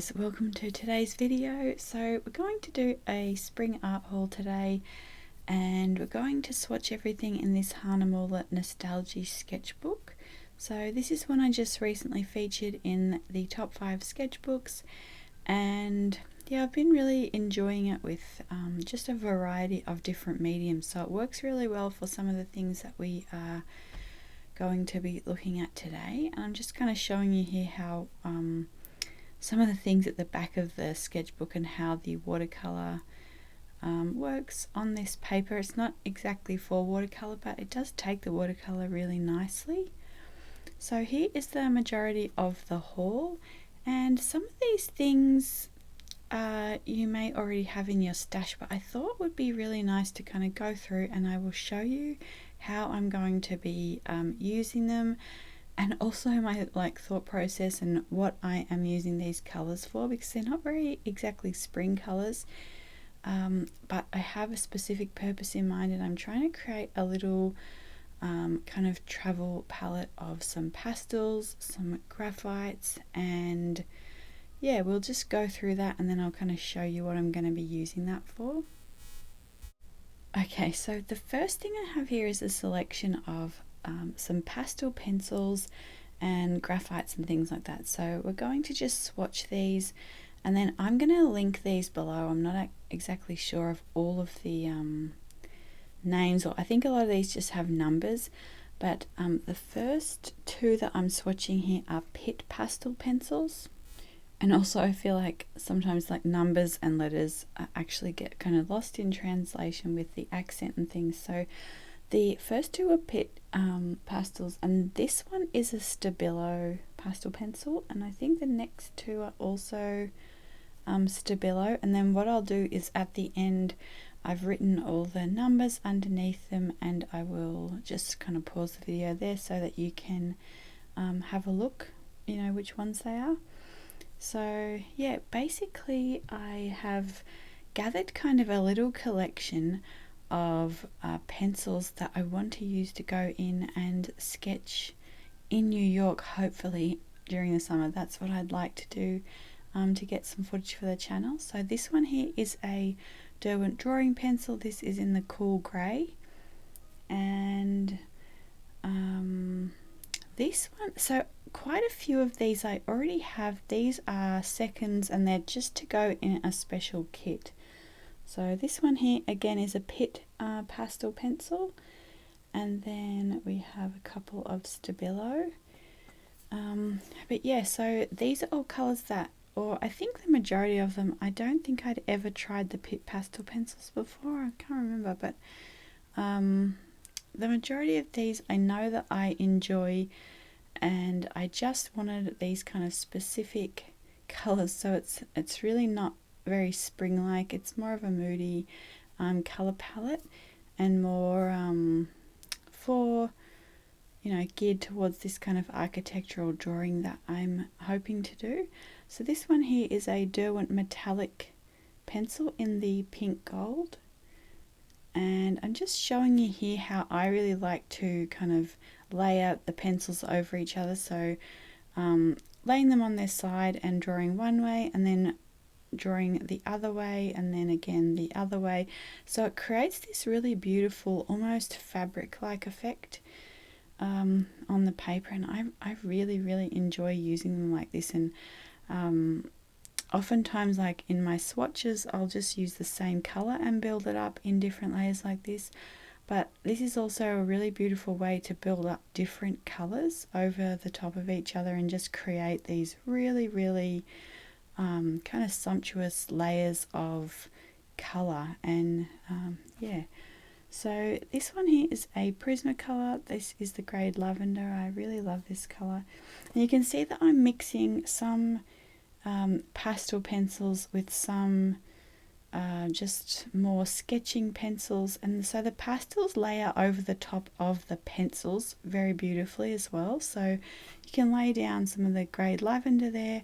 guys, welcome to today's video. So we're going to do a spring art haul today, and we're going to swatch everything in this Hahnemuller Nostalgie sketchbook. So this is one I just recently featured in the top 5 sketchbooks, and yeah, I've been really enjoying it with just a variety of different mediums, so it works really well for some of the things that we are going to be looking at today. And I'm just kind of showing you here how some of the things at the back of the sketchbook and how the watercolor works on this paper. It's not exactly for watercolor, but it does take the watercolor really nicely. So here is the majority of the haul, and some of these things you may already have in your stash, but I thought would be really nice to kind of go through, and I will show you how I'm going to be using them, and also my thought process and what I am using these colors for, because they're not very exactly spring colors, but I have a specific purpose in mind, and I'm trying to create a little kind of travel palette of some pastels, some graphites, and yeah, we'll just go through that, and then I'll kind of show you what I'm going to be using that for. Okay, so the first thing I have here is a selection of some pastel pencils and graphites and things like that. So we're going to just swatch these, and then I'm going to link these below. I'm not exactly sure of all of the names, or I think a lot of these just have numbers, but the first two that I'm swatching here are Pitt Pastel pencils. And also I feel like sometimes numbers and letters actually get kind of lost in translation with the accent and things. So the first two are Pitt Pastels, and this one is a Stabilo pastel pencil, and I think the next two are also Stabilo. And then what I'll do is at the end I've written all the numbers underneath them, and I will just kind of pause the video there so that you can have a look, you know, which ones they are. So yeah, basically I have gathered kind of a little collection of pencils that I want to use to go in and sketch in New York, hopefully during the summer. That's what I'd like to do to get some footage for the channel. So this one here is a Derwent Drawing pencil. This is in the cool grey, and this one, so quite a few of these I already have. These are seconds, and they're just to go in a special kit. So this one here again is a Pitt pastel pencil, and then we have a couple of Stabilo. But yeah, so these are all colours that, or I think the majority of them, I don't think I'd ever tried the Pitt pastel pencils before. I can't remember, but the majority of these I know that I enjoy, and I just wanted these kind of specific colours. So it's really not very spring-like. It's more of a moody colour palette, and more for, you know, geared towards this kind of architectural drawing that I'm hoping to do. So this one here is a Derwent Metallic pencil in the pink gold, and I'm just showing you here how I really like to kind of lay out the pencils over each other. So laying them on their side and drawing one way, and then drawing the other way, and then again the other way. So it creates this really beautiful, almost fabric-like effect on the paper, and I really enjoy using them like this. And oftentimes, like in my swatches, I'll just use the same color and build it up in different layers like this. But this is also a really beautiful way to build up different colors over the top of each other and just create these really kind of sumptuous layers of color. And yeah, so this one here is a Prismacolor. This is the grade lavender. I really love this color, and you can see that I'm mixing some pastel pencils with some just more sketching pencils, and so the pastels layer over the top of the pencils very beautifully as well. So you can lay down some of the grade lavender there,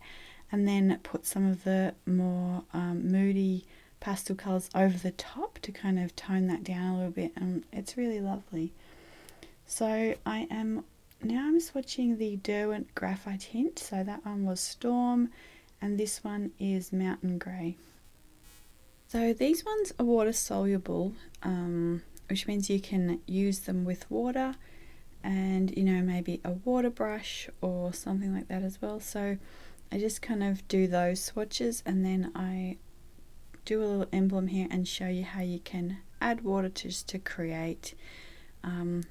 and then put some of the more moody pastel colors over the top to kind of tone that down a little bit, and it's really lovely. So I'm swatching the Derwent Graphitint. So that one was Storm, and this one is Mountain Grey. So these ones are water soluble, which means you can use them with water and, you know, maybe a water brush or something like that as well. So I just kind of do those swatches, and then I do a little emblem here and show you how you can add water just to create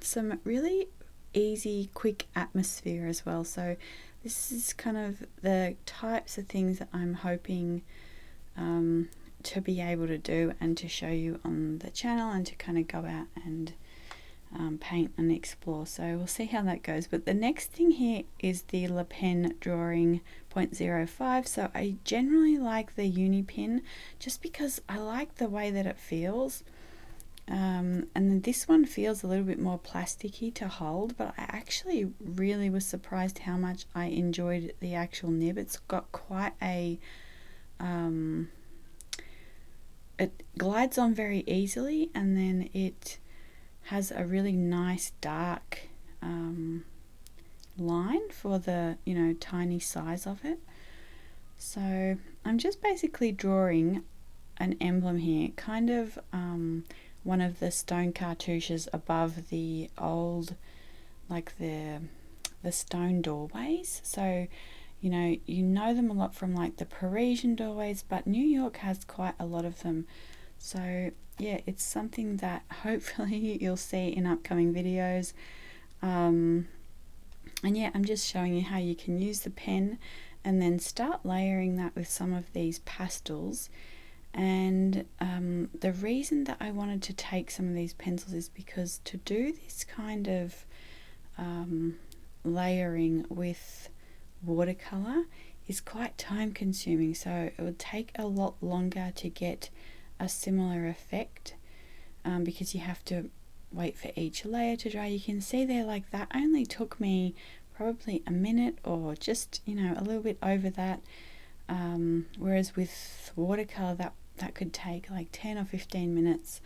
some really easy, quick atmosphere as well. So this is kind of the types of things that I'm hoping to be able to do and to show you on the channel, and to kind of go out and paint and explore. So we'll see how that goes. But the next thing here is the LePen Drawing 0.05. So I generally like the Unipin just because I like the way that it feels. And then this one feels a little bit more plasticky to hold, but I actually really was surprised how much I enjoyed the actual nib. It's got quite a it glides on very easily, and then it has a really nice dark line for the, you know, tiny size of it. So I'm just basically drawing an emblem here, kind of one of the stone cartouches above the old, like the stone doorways. So you know them a lot from like the Parisian doorways, but New York has quite a lot of them. So yeah, it's something that hopefully you'll see in upcoming videos. And yeah, I'm just showing you how you can use the pen and then start layering that with some of these pastels. And the reason that I wanted to take some of these pencils is because to do this kind of layering with watercolor is quite time consuming, so it would take a lot longer to get a similar effect, because you have to wait for each layer to dry. You can see there, like, that only took me probably a minute, or just, you know, a little bit over that, whereas with watercolor that could take like 10 or 15 minutes.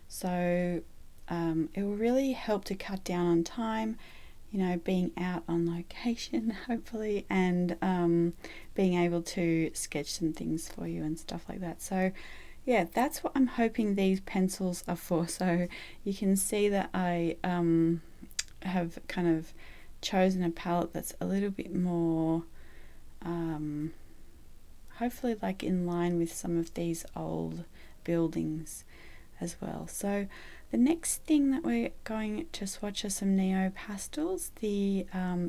So it will really help to cut down on time, you know, being out on location hopefully, and being able to sketch some things for you and stuff like that. So yeah, that's what I'm hoping these pencils are for. So you can see that I have kind of chosen a palette that's a little bit more hopefully like in line with some of these old buildings as well. So the next thing that we're going to swatch are some NeoPastels, the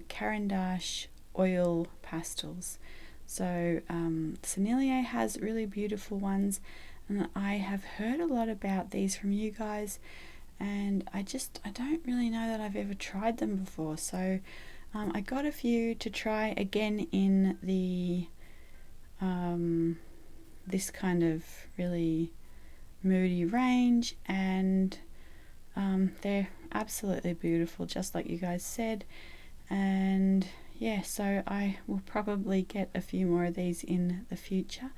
Caran Dache oil pastels. So Sennelier has really beautiful ones, and I have heard a lot about these from you guys, and I don't really know that I've ever tried them before. So I got a few to try again in the this kind of really moody range, and they're absolutely beautiful, just like you guys said. And yeah, so I will probably get a few more of these in the future,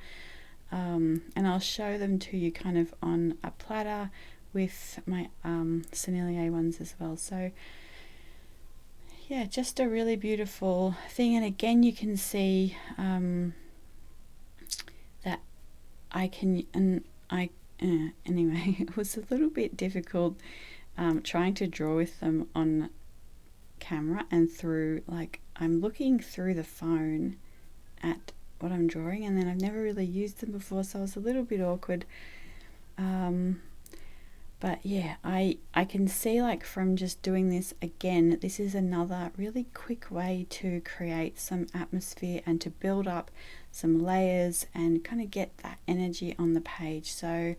and I'll show them to you kind of on a platter with my Sennelier ones as well. So yeah, just a really beautiful thing. And again, you can see that I can, and anyway, it was a little bit difficult trying to draw with them on camera and through, like, I'm looking through the phone at what I'm drawing, and then I've never really used them before, so it was a little bit awkward. But yeah, I can see, like, from just doing this again, this is another really quick way to create some atmosphere and to build up some layers and kind of get that energy on the page. So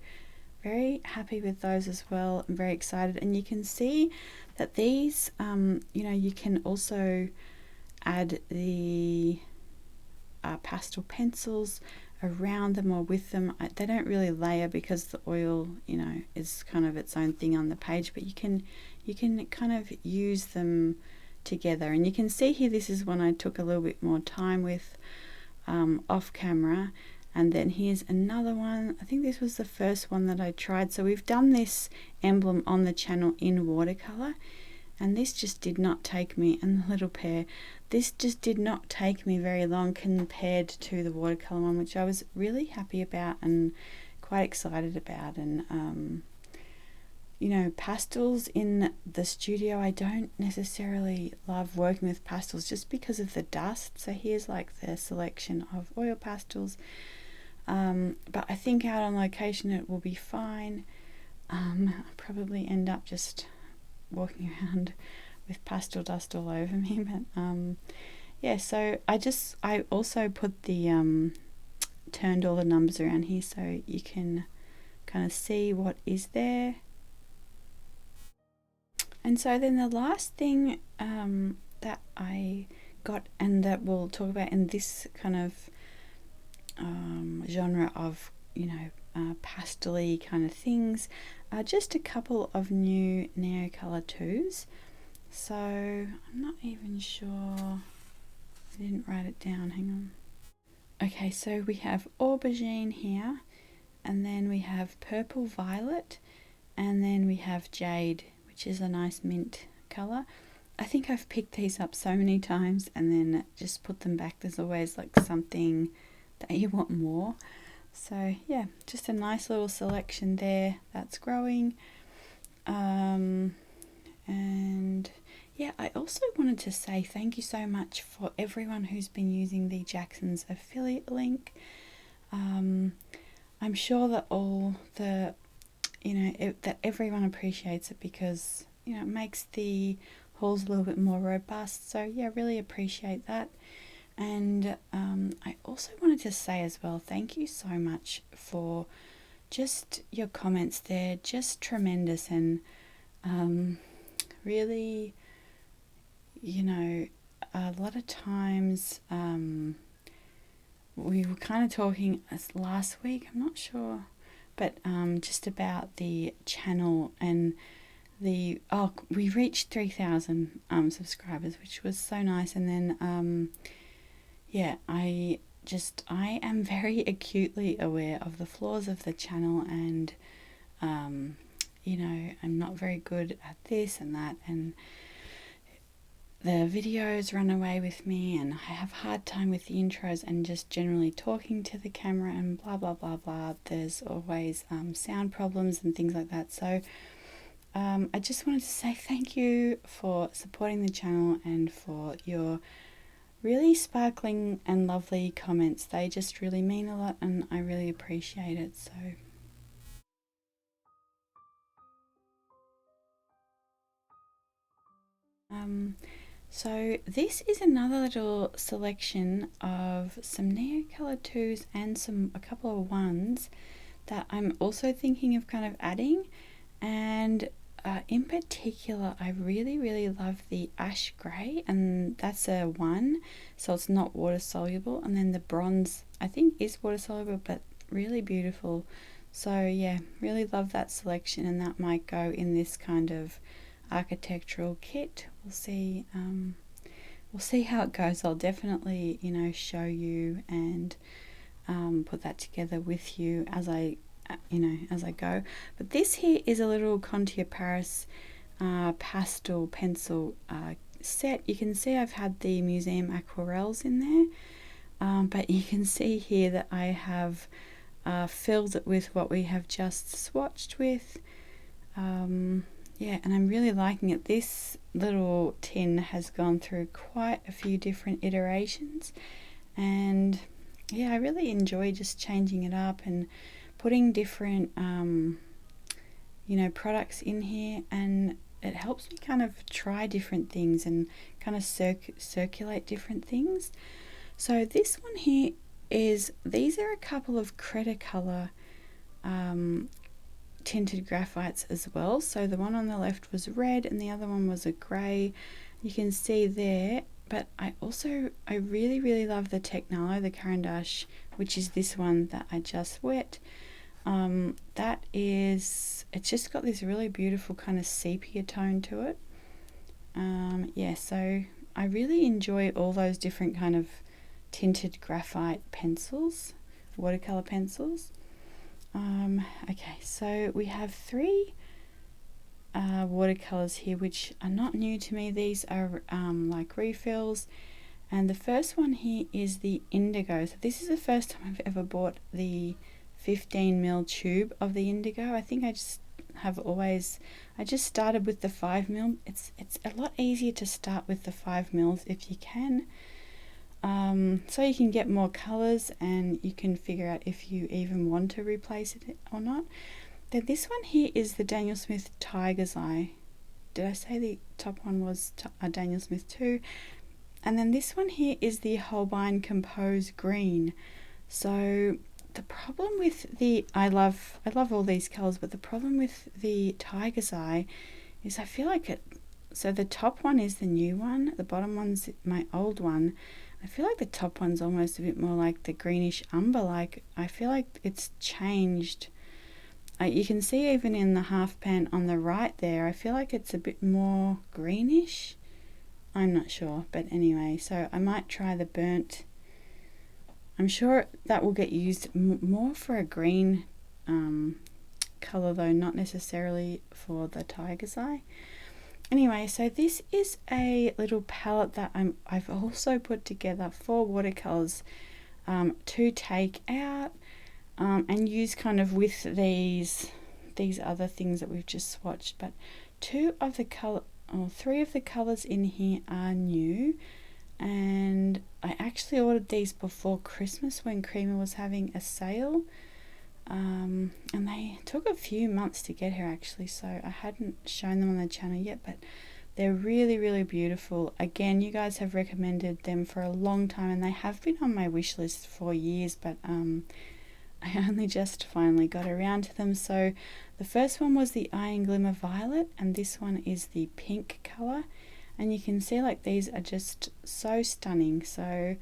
very happy with those as well. I'm very excited, and you can see that these you know, you can also add the pastel pencils around them or with them. They don't really layer because the oil, you know, is kind of its own thing on the page, but you can kind of use them together. And you can see here, this is one I took a little bit more time with off camera. And then here's another one. I think this was the first one that I tried. So we've done this emblem on the channel in watercolor, and this just did not take me and the little pair. this just did not take me very long compared to the watercolor one, which I was really happy about and quite excited about. And you know, pastels in the studio, I don't necessarily love working with pastels just because of the dust. So here's like the selection of oil pastels, but I think out on location it will be fine. I'll probably end up just walking around with pastel dust all over me, but yeah, so I also put the turned all the numbers around here so you can kind of see what is there. And so then the last thing that I got, and that we'll talk about in this kind of genre of, you know, pastel-y kind of things, are just a couple of new Neocolor 2s. So I'm not even sure, I didn't write it down, hang on. Okay, so we have aubergine here, and then we have purple violet, and then we have jade, which is a nice mint colour. I think I've picked these up so many times and then just put them back. There's always like something that you want more. So yeah, just a nice little selection there that's growing. And yeah, I also wanted to say thank you so much for everyone who's been using the Jackson's affiliate link. I'm sure that all the, you know, that everyone appreciates it because, you know, it makes the hauls a little bit more robust. So yeah, really appreciate that. And I also wanted to say as well, thank you so much for just your comments there, just tremendous. And really, you know, a lot of times we were kind of talking last week, I'm not sure, but just about the channel and the, we reached 3,000 subscribers, which was so nice. And then yeah, I am very acutely aware of the flaws of the channel, and you know, I'm not very good at this and that, and the videos run away with me, and I have a hard time with the intros and just generally talking to the camera and blah blah blah blah. There's always sound problems and things like that. So I just wanted to say thank you for supporting the channel and for your really sparkling and lovely comments. They just really mean a lot and I really appreciate it. So this is another little selection of some Neocolor 2s and a couple of 1s that I'm also thinking of kind of adding. And in particular, I really love the ash grey, and that's a 1, so it's not water soluble. And then the bronze, I think, is water soluble, but really beautiful. So yeah, really love that selection, and that might go in this kind of architectural kit. We'll see. We'll see how it goes. I'll definitely, you know, show you and put that together with you as I go. But this here is a little Contour Paris pastel pencil set. You can see I've had the museum aquarelles in there, but you can see here that I have filled it with what we have just swatched with. Yeah, and I'm really liking it. This little tin has gone through quite a few different iterations, and yeah, I really enjoy just changing it up and putting different you know, products in here, and it helps me kind of try different things and kind of circulate different things. So this one here is, these are a couple of Cretacolor tinted graphites as well. So the one on the left was red and the other one was a grey, you can see there. But I really love the technalo, the Caran Dache, which is this one that I just wet. That is, it's just got this really beautiful kind of sepia tone to it. Yeah, so I really enjoy all those different kind of tinted graphite pencils, watercolor pencils. Okay, so we have 3 watercolors here which are not new to me. These are like refills. And the first one here is the indigo. So this is the first time I've ever bought the 15mm tube of the indigo. I think I just started with the 5mm. It's a lot easier to start with the 5mm if you can. So you can get more colors and you can figure out if you even want to replace it or not. Then this one here is the Daniel Smith Tiger's Eye. Did I say the top one was Daniel Smith 2? And then this one here is the Holbein Compose Green. So the problem with the, I love all these colors, but the problem with the Tiger's Eye is I feel like so the top one is the new one, the bottom one's my old one. I feel like the top one's almost a bit more like the greenish umber, like I feel like it's changed. You can see even in the half pan on the right there, I feel like it's a bit more greenish. I'm not sure, but anyway, so I might try the burnt. I'm sure that will get used more for a green colour though, not necessarily for the Tiger's Eye. Anyway, so this is a little palette that I've also put together for watercolours to take out and use kind of with these other things that we've just swatched. But 3 of the colours in here are new, and I actually ordered these before Christmas when Crema was having a sale. And they took a few months to get here actually, so I hadn't shown them on the channel yet, but they're really, really beautiful. Again, you guys have recommended them for a long time and they have been on my wish list for years, but I only just finally got around to them. So the first one was the Iron Glimmer Violet, and this one is the pink color, and you can see like these are just so stunning. So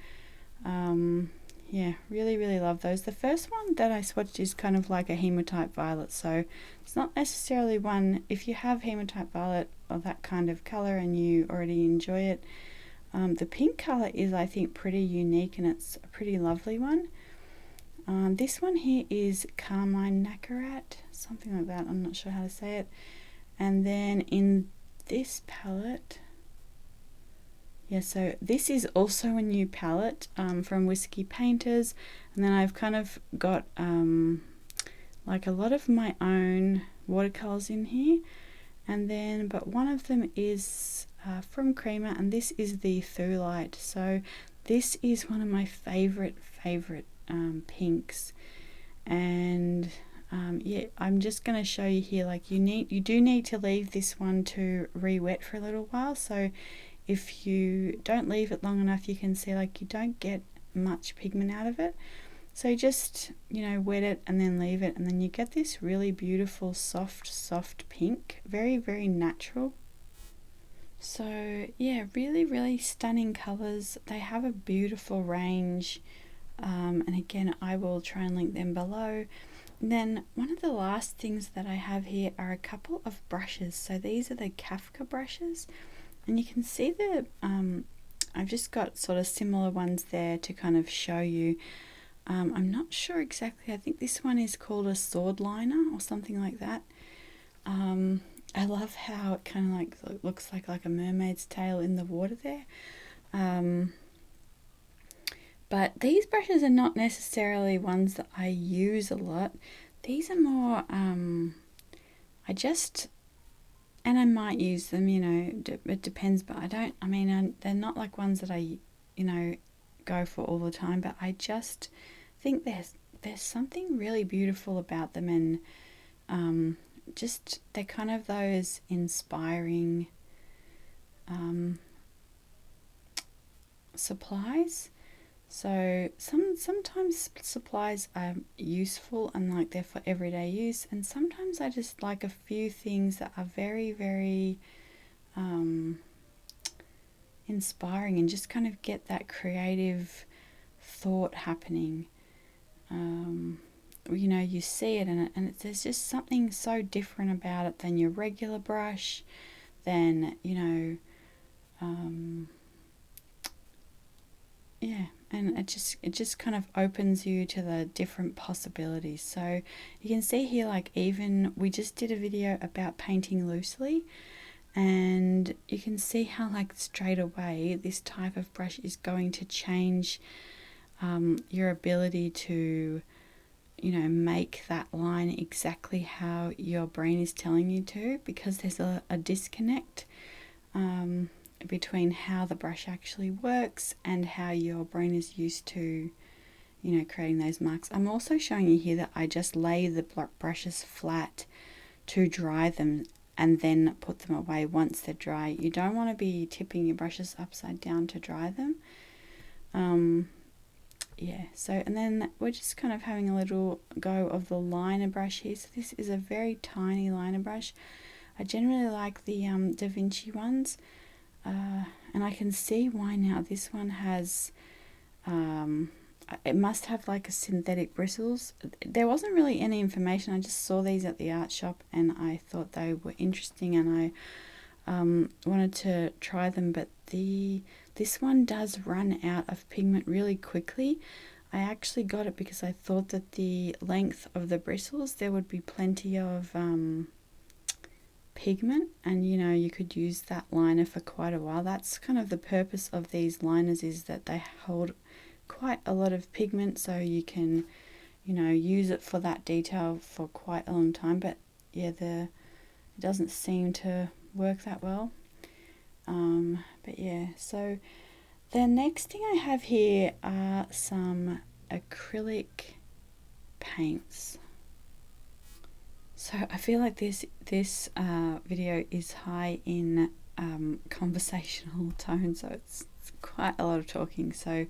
yeah, really, really love those. The first one that I swatched is kind of like a hematite violet, so it's not necessarily one, if you have hematite violet or that kind of color and you already enjoy it, the pink color is, I think, pretty unique and it's a pretty lovely one. This one here is Carmine Naccarat, something like that, I'm not sure how to say it. And then in this palette, yeah, so this is also a new palette from WhiskeyPainters, and then I've kind of got like a lot of my own watercolors in here, and then but one of them is from Crema, and this is the Thulite. So this is one of my favorite pinks, and yeah, I'm just going to show you here, like you do need to leave this one to re-wet for a little while. So if you don't leave it long enough, you can see like you don't get much pigment out of it. So just, you know, wet it and then leave it, and then you get this really beautiful soft pink, very, very natural. So yeah, really, really stunning colors. They have a beautiful range, and again, I will try and link them below. And then one of the last things that I have here are a couple of brushes. So these are the Kafka brushes. And you can see the, I've just got sort of similar ones there to kind of show you. I'm not sure exactly, I think this one is called a sword liner or something like that. I love how it kind of like looks like a mermaid's tail in the water there. But these brushes are not necessarily ones that I use a lot. These are more, and I might use them, you know, it depends, but they're not like ones that I, you know, go for all the time, but I just think there's something really beautiful about them, and just they're kind of those inspiring supplies. So sometimes supplies are useful and like they're for everyday use, and sometimes I just like a few things that are very, very inspiring and just kind of get that creative thought happening. You know, you see it and there's just something so different about it than your regular brush, than, you know, yeah, and it just kind of opens you to the different possibilities. So you can see here, like, even we just did a video about painting loosely, and you can see how like straight away this type of brush is going to change your ability to, you know, make that line exactly how your brain is telling you to, because there's a disconnect between how the brush actually works and how your brain is used to, you know, creating those marks. I'm also showing you here that I just lay the brushes flat to dry them and then put them away once they're dry. You don't want to be tipping your brushes upside down to dry them. Yeah, so, and then we're just kind of having a little go of the liner brush here. So this is a very tiny liner brush. I generally like the Da Vinci ones, and I can see why now. This one has, it must have like a synthetic bristles. There wasn't really any information. I just saw these at the art shop and I thought they were interesting, and I wanted to try them, but this one does run out of pigment really quickly. I actually got it because I thought that the length of the bristles, there would be plenty of pigment, and you know, you could use that liner for quite a while. That's kind of the purpose of these liners, is that they hold quite a lot of pigment, so you can, you know, use it for that detail for quite a long time. But yeah, it doesn't seem to work that well. But yeah, so the next thing I have here are some acrylic paints. So I feel like this video is high in conversational tone, so it's quite a lot of talking. So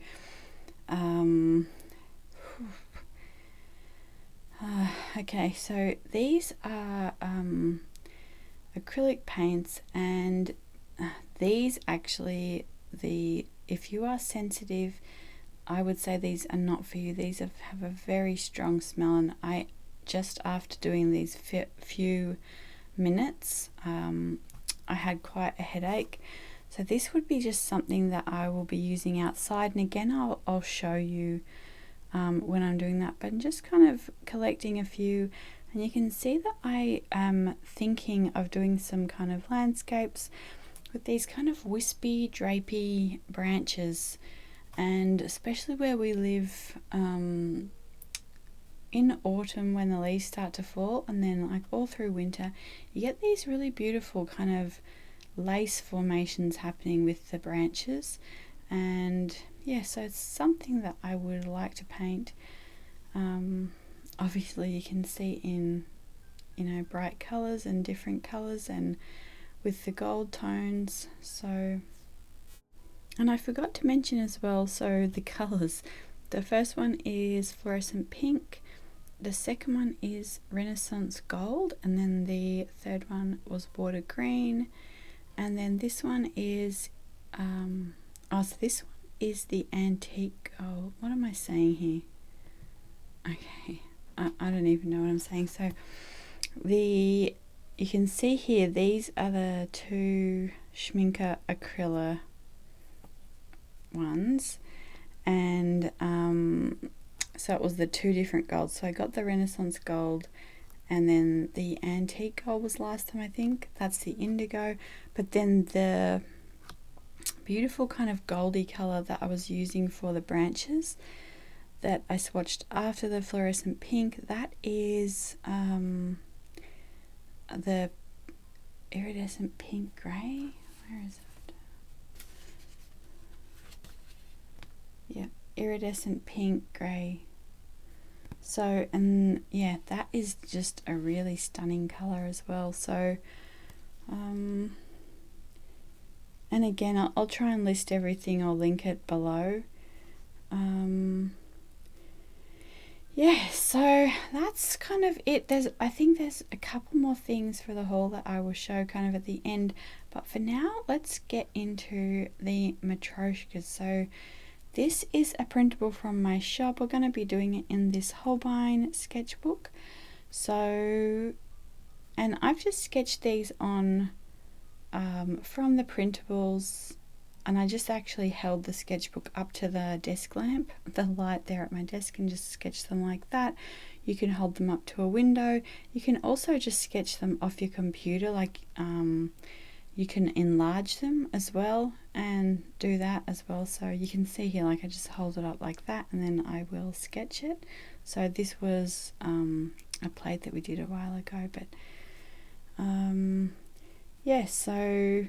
okay, so these are acrylic paints, and these actually, if you are sensitive, I would say these are not for you. These have a very strong smell, and I just after doing these few minutes, I had quite a headache. So this would be just something that I will be using outside, and again I'll show you when I'm doing that, but I'm just kind of collecting a few. And you can see that I am thinking of doing some kind of landscapes with these kind of wispy, drapey branches, and especially where we live in autumn when the leaves start to fall, and then like all through winter, you get these really beautiful kind of lace formations happening with the branches. And yeah, so it's something that I would like to paint. Obviously you can see in, you know, bright colors and different colors, and with the gold tones. So, and I forgot to mention as well, so the colors, the first one is fluorescent pink, the second one is Renaissance gold, and then the third one was water green, and then this one is so this one is the antique gold. What am I saying here? Okay, I don't even know what I'm saying. So you can see here, these are the two Schminke Acryla ones, and so it was the two different golds. So I got the Renaissance gold, and then the antique gold was last time, I think. That's the indigo. But then the beautiful kind of goldy color that I was using for the branches that I swatched after the fluorescent pink, that is the iridescent pink grey. Where is it? Yeah, iridescent pink grey. So, and yeah, that is just a really stunning color as well. So and again, I'll try and list everything, I'll link it below. Yeah, so that's kind of it. I think there's a couple more things for the haul that I will show kind of at the end, but for now let's get into the matryoshkas. So this is a printable from my shop. We're going to be doing it in this Holbein sketchbook. So, and I've just sketched these on from the Printables, and I just actually held the sketchbook up to the desk lamp, the light there at my desk, and just sketch them like that. You can hold them up to a window. You can also just sketch them off your computer, like you can enlarge them as well and do that as well. So you can see here, like I just hold it up like that and then I will sketch it. So this was a plate that we did a while ago, but yeah, so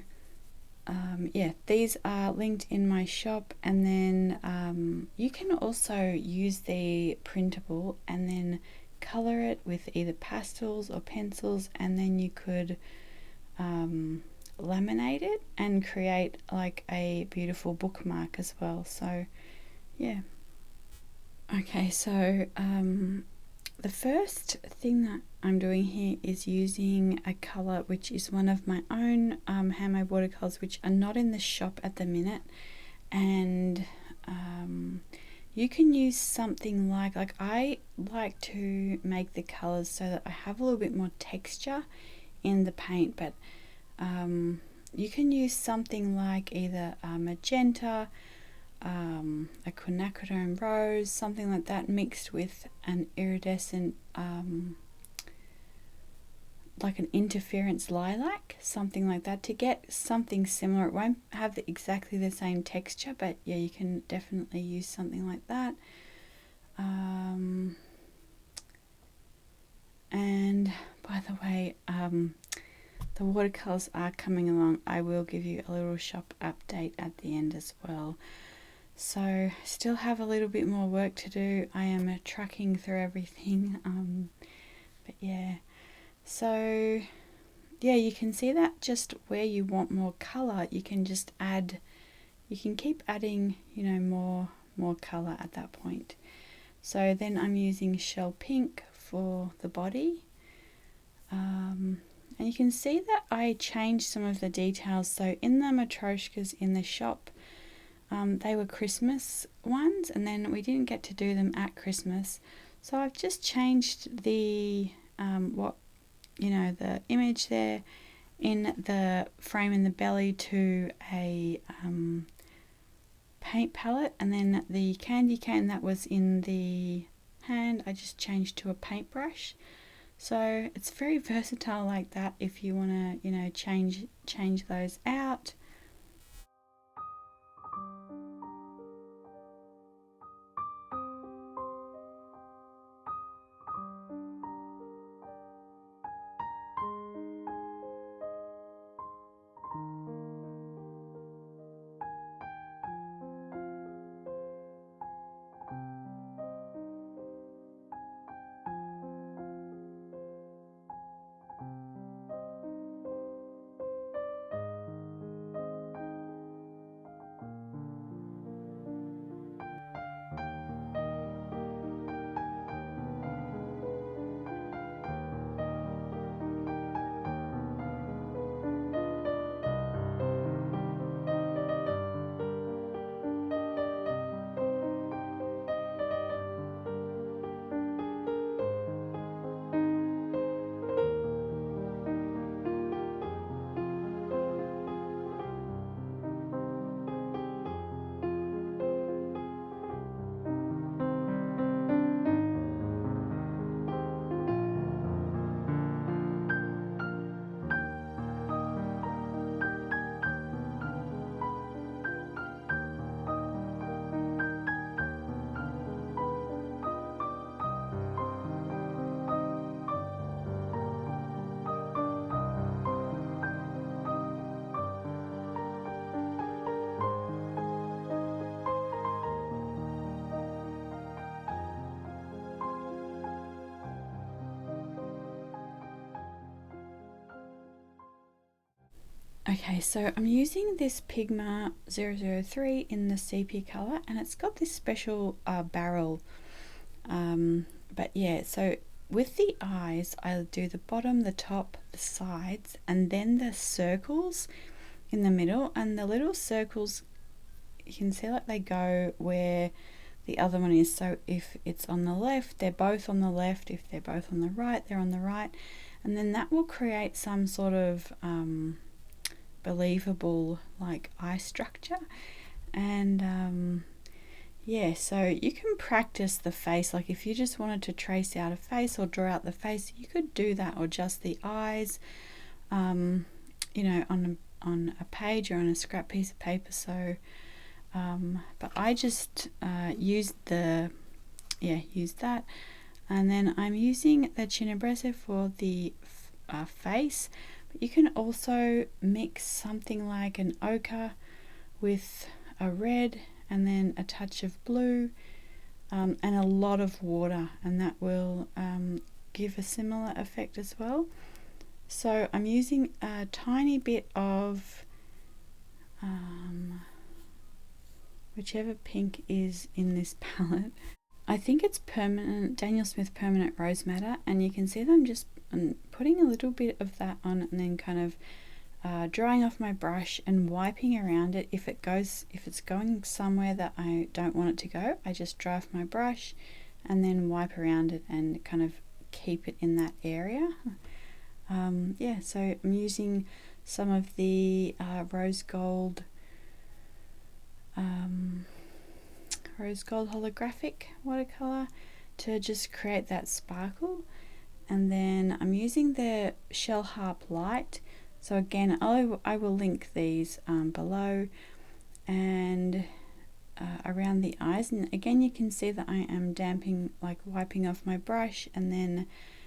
yeah, these are linked in my shop, and then you can also use the printable and then color it with either pastels or pencils, and then you could laminate it and create like a beautiful bookmark as well. So yeah. Okay, so the first thing that I'm doing here is using a colour which is one of my own handmade watercolours, which are not in the shop at the minute, and you can use something like I like to make the colours so that I have a little bit more texture in the paint, but you can use something like either magenta, a quinacridone rose, something like that, mixed with an iridescent like an interference lilac, something like that, to get something similar. It won't have exactly the same texture, but yeah, you can definitely use something like that. And by the way, the watercolors are coming along. I will give you a little shop update at the end as well. So still have a little bit more work to do. I am tracking through everything, but yeah, so yeah, you can see that just where you want more color, you can just add, you can keep adding, you know, more color at that point. So then I'm using shell pink for the body, and you can see that I changed some of the details. So in the matryoshkas in the shop, they were Christmas ones, and then we didn't get to do them at Christmas, so I've just changed the what, you know, the image there in the frame in the belly to a paint palette, and then the candy cane that was in the hand I just changed to a paintbrush. So it's very versatile like that if you want to, you know, change those out. Okay, so I'm using this Pigma 003 in the sepia colour, and it's got this special barrel, but yeah, so with the eyes I'll do the bottom, the top, the sides, and then the circles in the middle, and the little circles, you can see like they go where the other one is. So if it's on the left, they're both on the left. If they're both on the right, they're on the right, and then that will create some sort of believable like eye structure. And yeah, so you can practice the face, like if you just wanted to trace out a face or draw out the face, you could do that, or just the eyes, you know, on on a page or on a scrap piece of paper. So but I just used that, and then I'm using the Chinabrezza for the face, but you can also mix something like an ochre with a red and then a touch of blue, and a lot of water, and that will give a similar effect as well. So I'm using a tiny bit of whichever pink is in this palette. I think it's permanent, Daniel Smith Permanent Rose Madder, and you can see that I'm just putting a little bit of that on and then kind of drying off my brush and wiping around it. If it's going somewhere that I don't want it to go, I just dry off my brush and then wipe around it and kind of keep it in that area. Yeah, so I'm using some of the rose gold holographic watercolor to just create that sparkle, and then I'm using the Shell Harp Light. So again, I will link these below, and around the eyes, and again you can see that I am damping, like wiping off my brush and then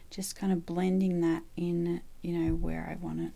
just kind of blending that in, where I want it.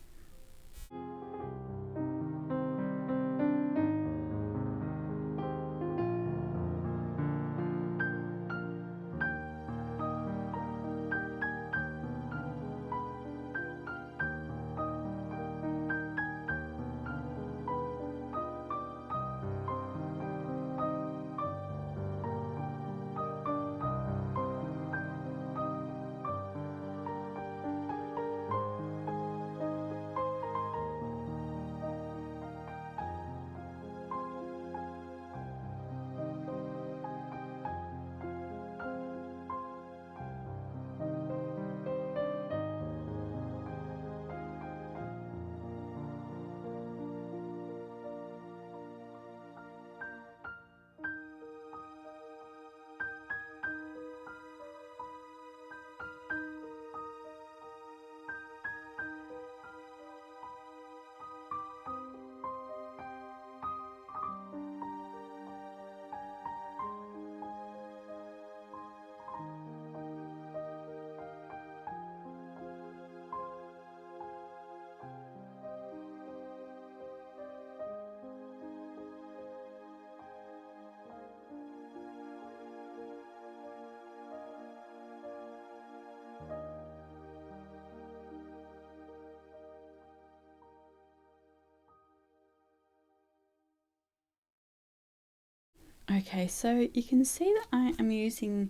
Okay, so you can see that I am using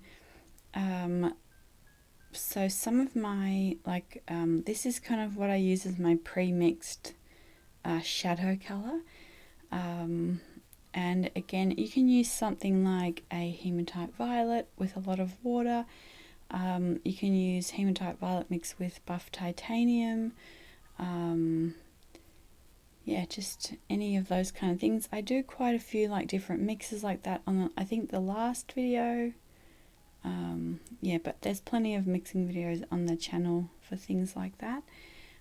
so some of my, this is kind of what I use as my pre-mixed shadow color, and again you can use something like a hematite violet with a lot of water. You can use hematite violet mixed with buff titanium, yeah, just any of those kind of things. I do quite a few different mixes like that on I think the last video. Yeah, but there's plenty of mixing videos on the channel for things like that.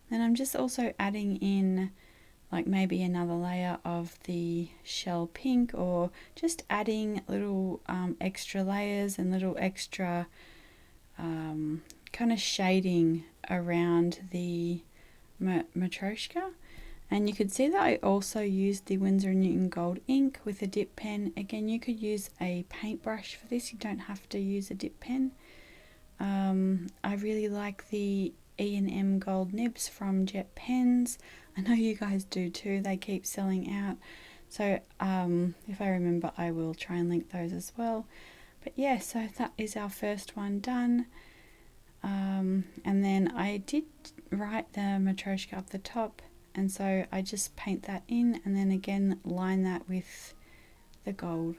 Then I'm just also adding in maybe another layer of the shell pink, or just adding little extra layers and little extra kind of shading around the matryoshka. And you could see that I also used the Winsor & Newton Gold ink with a dip pen. Again, you could use a paintbrush for this, you don't have to use a dip pen. I really like the E&M gold nibs from Jet Pens. I know you guys do too, they keep selling out. So if I remember, I will try and link those as well. But yeah, so that is our first one done. And then I did write the matryoshka up the top, and so I just paint that in and then again line that with the gold.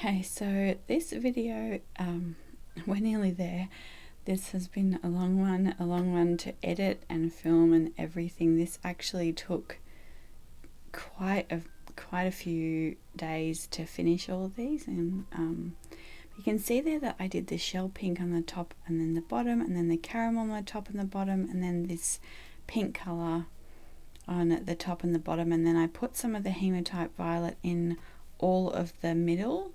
Okay, so this video, we're nearly there. This has been a long one to edit and film and everything. This actually took quite a few days to finish all of these, and you can see there that I did the shell pink on the top and then the bottom, and then the caramel on the top and the bottom, and then this pink colour on the top and the bottom, and then I put some of the hematite violet in all of the middle.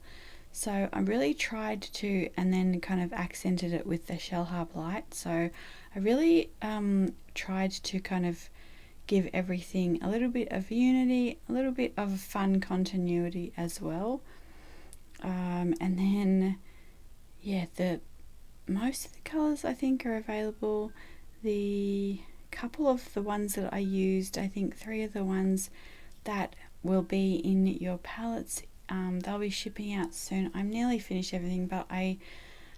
So I really tried to, and then kind of accented it with the shell harp light. So I really tried to kind of give everything a little bit of unity, a little bit of fun continuity as well. And then, yeah, most of the colours I think are available. The couple of the ones that I used, I think 3 of the ones that will be in your palettes, they'll be shipping out soon. I'm nearly finished everything, but I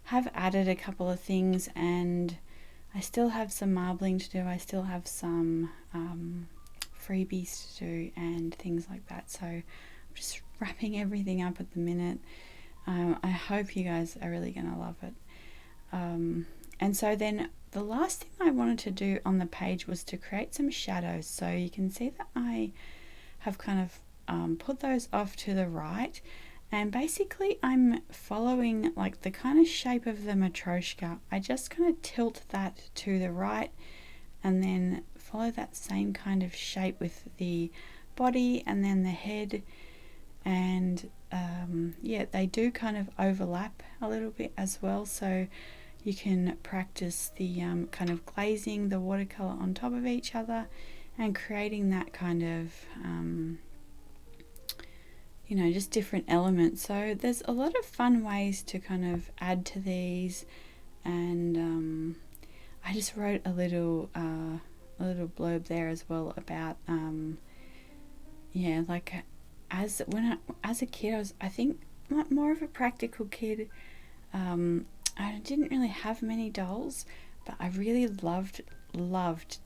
have added a couple of things, and I still have some marbling to do. I still have some freebies to do and things like that. So I'm just wrapping everything up at the minute. I hope you guys are really going to love it. And so then the last thing I wanted to do on the page was to create some shadows. So you can see that I have kind of put those off to the right, and basically I'm following like the kind of shape of the matryoshka. I just kind of tilt that to the right and then follow that same kind of shape with the body and then the head, and yeah, they do kind of overlap a little bit as well, so you can practice the kind of glazing the watercolor on top of each other and creating that kind of you know, just different elements. So there's a lot of fun ways to kind of add to these, and I just wrote a little blurb there as well about yeah, like as a kid I think more of a practical kid. I didn't really have many dolls, but I really loved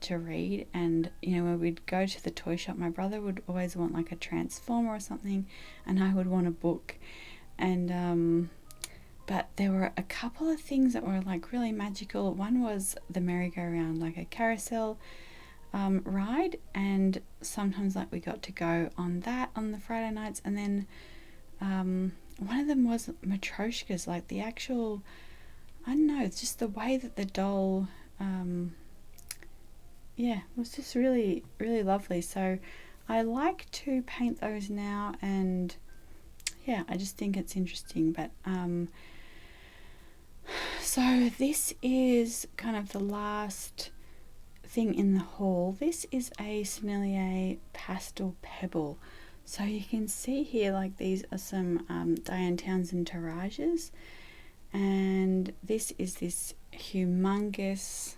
to read, and you know, when we'd go to the toy shop, my brother would always want like a transformer or something, and I would want a book, and but there were a couple of things that were like really magical. One was the merry-go-round, like a carousel ride, and sometimes like we got to go on that on the Friday nights, and then one of them was matryoshkas, like the actual, I don't know, it's just the way that the doll yeah, it was just really lovely. So I like to paint those now, and yeah, I just think it's interesting. But so this is kind of the last thing in the haul. This is a Sennelier pastel pebble. So you can see here, like, these are some Diane Townsend tirages, and this is this humongous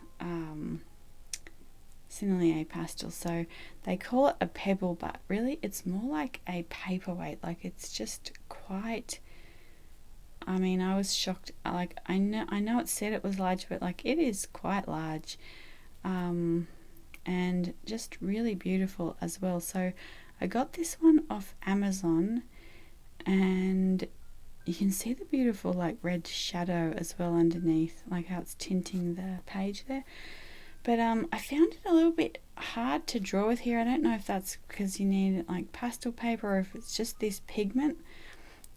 Sennelier pastel. So they call it a pebble, but really it's more like a paperweight. Like, it's just quite, I mean, I was shocked. Like, I know it said it was large, but like, it is quite large, and just really beautiful as well. So I got this one off Amazon, and you can see the beautiful like red shadow as well underneath, like how it's tinting the page there. But I found it a little bit hard to draw with here. I don't know if that's because you need like pastel paper or if it's just this pigment.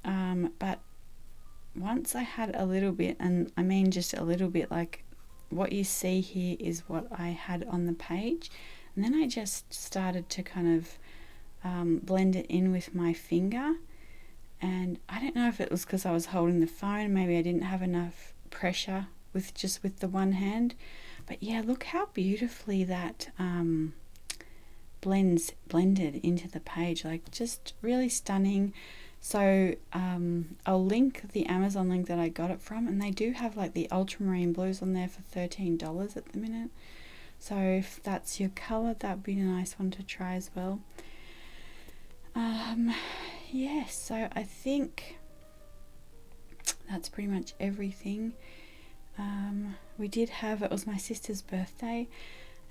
But once I had a little bit, and I mean just a little bit, like what you see here is what I had on the page, and then I just started to kind of blend it in with my finger. And I don't know if it was because I was holding the phone, maybe I didn't have enough pressure with the one hand. But yeah, look how beautifully that blended into the page, like just really stunning. So I'll link the Amazon link that I got it from, and they do have like the ultramarine blues on there for $13 at the minute. So if that's your colour, that'd be a nice one to try as well. Yes, so I think that's pretty much everything. We did have, it was my sister's birthday,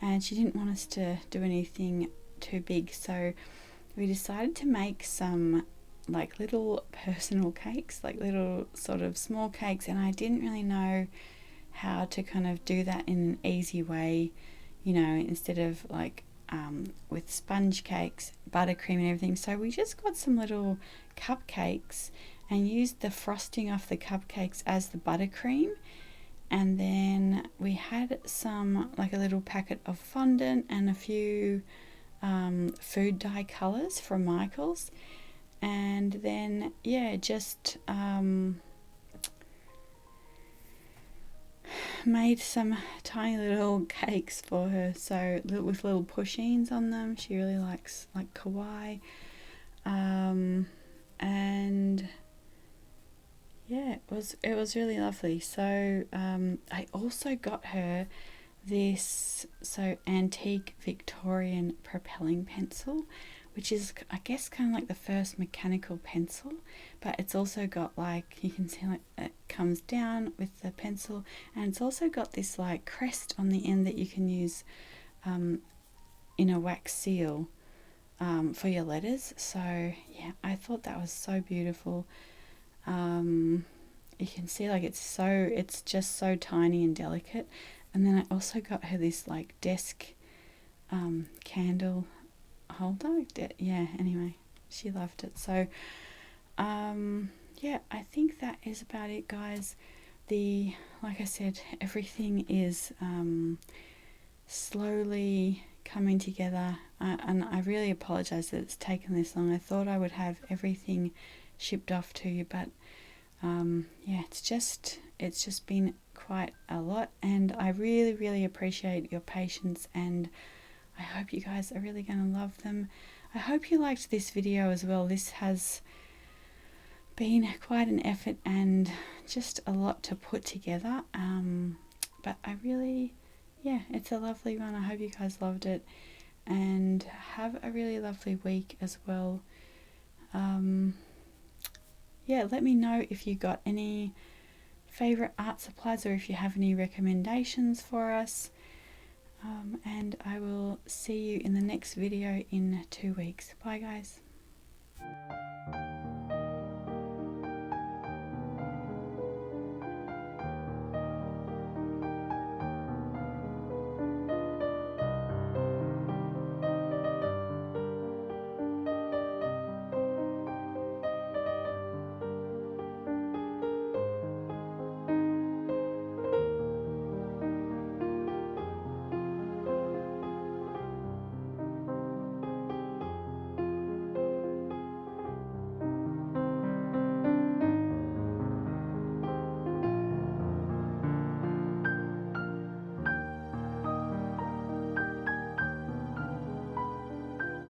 and she didn't want us to do anything too big, so we decided to make some like little personal cakes, like little sort of small cakes, and I didn't really know how to kind of do that in an easy way, you know, instead of like with sponge cakes, buttercream and everything. So we just got some little cupcakes and used the frosting off the cupcakes as the buttercream, and then we had some, like a little packet of fondant and a few food dye colours from Michael's, and then yeah, just made some tiny little cakes for her, so with little pushings on them. She really likes like kawaii, and yeah, it was really lovely. So I also got her this antique Victorian propelling pencil, which is, I guess, kind of like the first mechanical pencil, but it's also got, like, you can see like it comes down with the pencil, and it's also got this like crest on the end that you can use in a wax seal for your letters. So yeah, I thought that was so beautiful. You can see like it's just so tiny and delicate. And then I also got her this like desk candle holder. Yeah, anyway, she loved it. So yeah, I think that is about it, guys. Like I said, everything is slowly coming together, and I really apologize that it's taken this long. I thought I would have everything shipped off to you, but yeah, it's just been quite a lot, and I really appreciate your patience, and I hope you guys are really going to love them. I hope you liked this video as well. This has been quite an effort and just a lot to put together, but I really, yeah, it's a lovely one. I hope you guys loved it, and have a really lovely week as well. Yeah, let me know if you got any favorite art supplies or if you have any recommendations for us, and I will see you in the next video in 2 weeks. Bye guys.